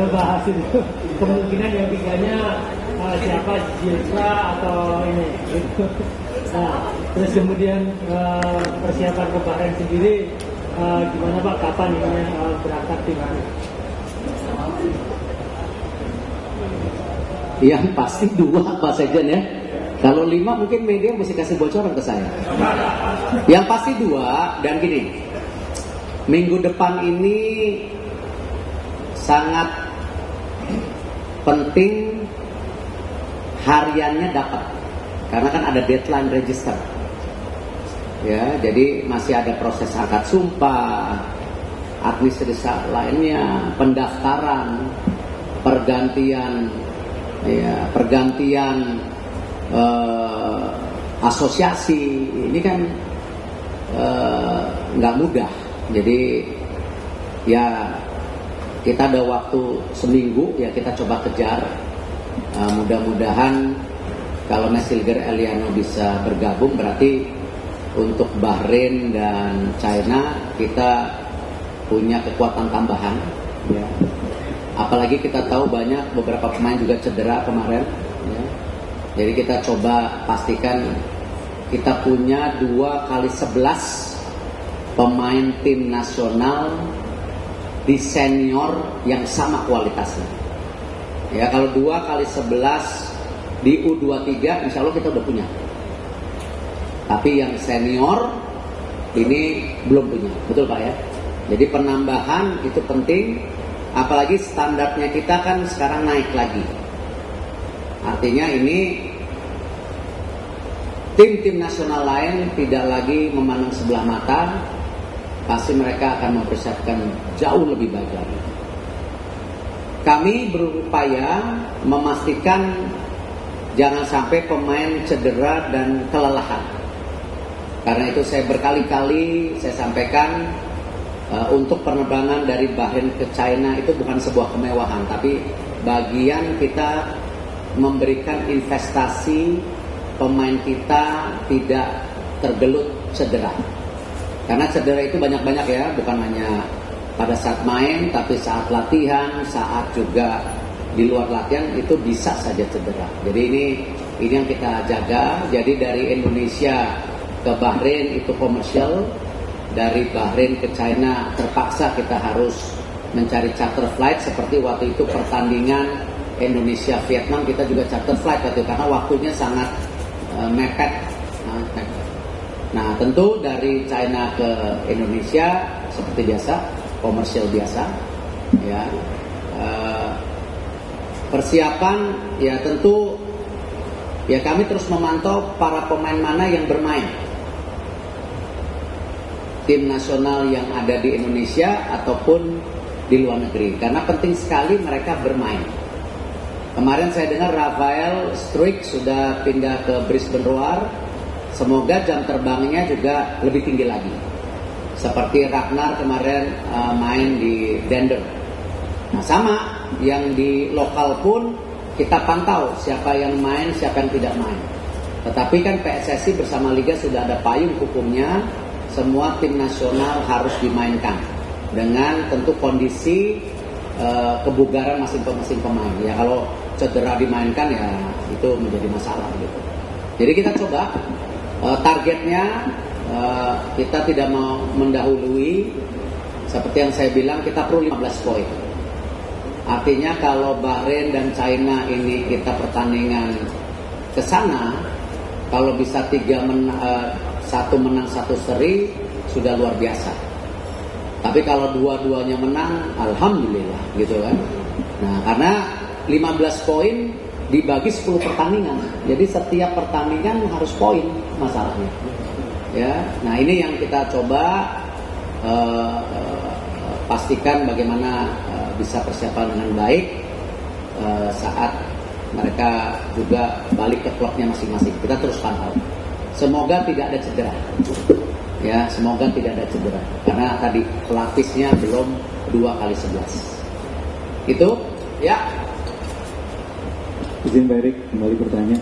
bahas itu kemungkinan yang tiganya siapa Jilsa atau ini gitu. Nah, terus kemudian persiapan ke Bahrain sendiri gimana Pak, kapan ini berangkat di mana? Yang pasti 2 Pak Sekjen ya. Kalau 5 mungkin media mesti kasih bocoran ke saya. Yang pasti 2, dan gini, minggu depan ini sangat penting hariannya dapat, karena kan ada deadline register. Ya, jadi masih ada proses akad sumpah, administrasi lainnya, pendaftaran, pergantian asosiasi. Ini kan nggak mudah. Jadi ya kita ada waktu seminggu, ya kita coba kejar. Mudah-mudahan kalau Mesilger Eliano bisa bergabung, berarti untuk Bahrain dan China kita punya kekuatan tambahan ya. Apalagi kita tahu banyak beberapa pemain juga cedera kemarin ya. Jadi kita coba pastikan kita punya 2x11 pemain tim nasional di senior yang sama kualitasnya. Ya, kalau 2x11 di U23 insya Allah kita udah punya. Tapi yang senior ini belum punya, betul Pak ya? Jadi penambahan itu penting, apalagi standarnya kita kan sekarang naik lagi. Artinya ini tim-tim nasional lain tidak lagi memandang sebelah mata, pasti mereka akan mempersiapkan jauh lebih baik lagi. Kami berupaya memastikan jangan sampai pemain cedera dan kelelahan. Karena itu saya berkali-kali saya sampaikan untuk penerbangan dari Bahrain ke China itu bukan sebuah kemewahan, tapi bagian kita memberikan investasi pemain kita tidak tergelut cedera. Karena cedera itu banyak-banyak ya, bukan hanya pada saat main, tapi saat latihan, saat juga di luar latihan itu bisa saja cedera. Jadi ini yang kita jaga. Jadi dari Indonesia ke Bahrain itu komersial, dari Bahrain ke China terpaksa kita harus mencari charter flight, seperti waktu itu pertandingan Indonesia Vietnam kita juga charter flight waktu itu, karena waktunya sangat mepet. Nah tentu dari China ke Indonesia seperti biasa, komersial biasa ya. Persiapan ya tentu ya kami terus memantau para pemain mana yang bermain tim nasional yang ada di Indonesia ataupun di luar negeri, karena penting sekali mereka bermain. Kemarin saya dengar Rafael Struijk sudah pindah ke Brisbane Roar, semoga jam terbangnya juga lebih tinggi lagi. Seperti Ragnar kemarin main di Denver. Nah sama, yang di lokal pun kita pantau siapa yang main, siapa yang tidak main. Tetapi kan PSSI bersama Liga sudah ada payung hukumnya, semua tim nasional harus dimainkan dengan tentu kondisi kebugaran masing-masing pemain. Ya kalau cedera dimainkan ya itu menjadi masalah gitu. Jadi kita coba targetnya kita tidak mau mendahului. Seperti yang saya bilang, kita perlu 15 poin. Artinya kalau Bahrain dan China ini kita pertandingan ke sana, kalau bisa 1 menang 1 seri sudah luar biasa. Tapi kalau dua-duanya menang, alhamdulillah gitu kan. Nah, karena 15 poin dibagi 10 pertandingan. Jadi setiap pertandingan harus poin masalahnya. Ya. Nah, ini yang kita coba pastikan bagaimana bisa persiapan dengan baik saat mereka juga balik ke klubnya masing-masing. Kita terus pantau. Semoga tidak ada cedera. Ya, semoga tidak ada cedera. Karena tadi pelapisnya belum 2x11. Itu, ya. Izin Pak Erik kembali bertanya.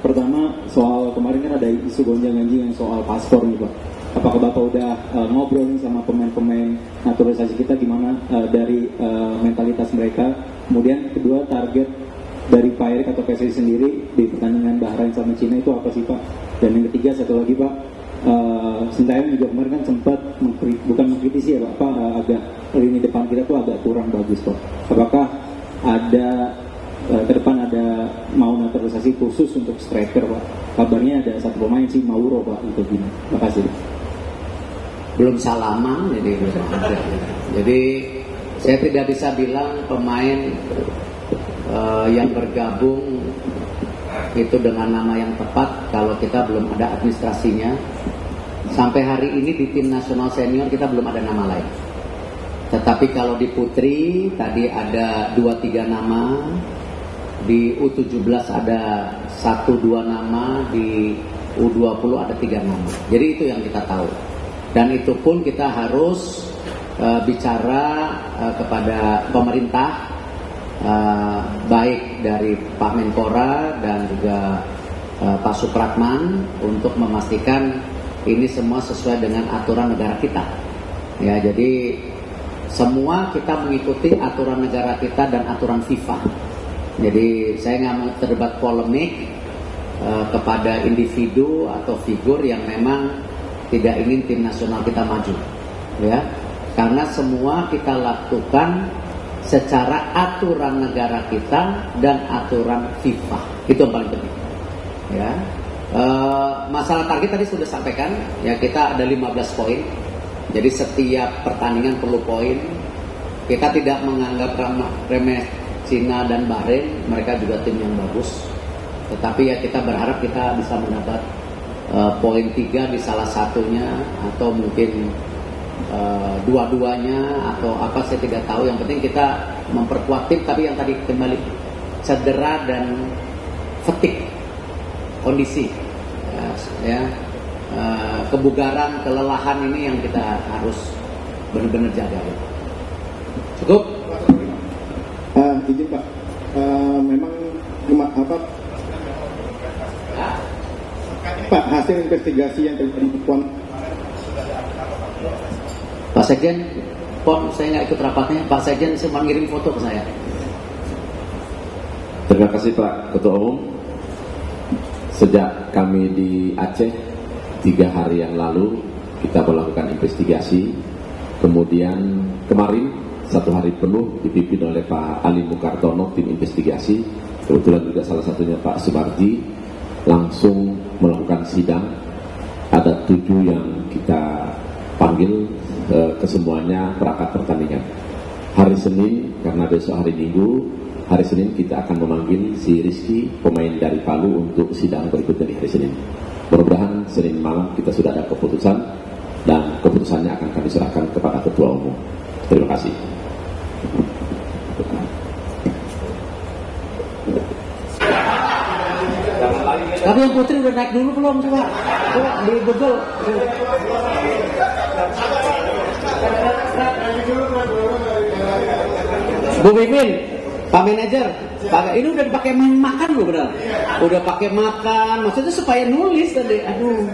Pertama, soal kemarin kan ada isu gonjang-ganjing yang soal paspor nih Pak. Apakah Bapak udah ngobrol nih sama pemain-pemain naturalisasi kita gimana dari mentalitas mereka? mereka. Kemudian kedua, target dari Pak Erik atau PSSI sendiri di pertandingan Bahrain sama Cina itu apa sih Pak? Dan yang ketiga, satu lagi Pak, Sintayong juga kemarin kan sempat bukan mengkritisi ya Pak, agak lini depan kita tuh agak kurang bagus Pak. Apakah ada ke depan ada mau naturalisasi khusus untuk striker Pak? Kabarnya ada satu pemain sih, Mauro Pak, untuk ini. Terima kasih. Belum salaman, jadi belum ada. Jadi saya tidak bisa bilang pemain yang bergabung itu dengan nama yang tepat kalau kita belum ada administrasinya. Sampai hari ini di tim nasional senior kita belum ada nama lain. Tetapi kalau di putri tadi ada 2-3 nama, di U17 ada 1-2 nama, di U20 ada 3 nama. Jadi itu yang kita tahu. Dan itu pun kita harus bicara kepada pemerintah, baik dari Pak Menpora dan juga Pak Supratman, untuk memastikan ini semua sesuai dengan aturan negara kita. Ya, jadi semua kita mengikuti aturan negara kita dan aturan FIFA. Jadi saya nggak mau terlibat polemik kepada individu atau figur yang memang tidak ingin tim nasional kita maju, ya. Karena semua kita lakukan secara aturan negara kita dan aturan FIFA. Itu yang paling penting. Ya. Masalah target tadi sudah sampaikan, ya, kita ada 15 poin. Jadi setiap pertandingan perlu poin. Kita tidak menganggap remeh Cina dan Bahrain, mereka juga tim yang bagus. Tetapi ya kita berharap kita bisa mendapat poin 3 di salah satunya, atau mungkin dua-duanya, atau apa saya tidak tahu. Yang penting kita memperkuat tim. Tapi yang tadi kembali cedera dan fatigue, kondisi, ya, kebugaran, kelelahan ini yang kita harus benar-benar jaga. Cukup? Izin Pak, memang Pak, hasil investigasi yang terjadi di PON. Pak Sekjen, PON saya nggak ikut rapatnya. Pak Sekjen cuma ngirim foto ke saya. Terima kasih Pak Ketua Umum. Sejak kami di Aceh 3 hari yang lalu kita melakukan investigasi. Kemudian kemarin 1 hari penuh dipimpin oleh Pak Ali Mukartono, tim investigasi. Kebetulan juga salah satunya Pak Sumarji, langsung melakukan sidang. Ada 7 yang kita panggil kesemuanya perangkat pertandingan. Hari Senin, karena besok hari Minggu, hari Senin kita akan memanggil si Rizky, pemain dari Palu, untuk sidang berikutnya di hari Senin. Mudah-mudahan Senin malam kita sudah ada keputusan, dan keputusannya akan kami serahkan kepada Ketua Umum. Terima kasih. Tapi yang putri udah naik dulu belum? Coba di Google. Bu Mimin, Pak Manajer, ini udah dipakai makan loh, benar? Udah pakai makan, maksudnya supaya nulis tadi. Aduh.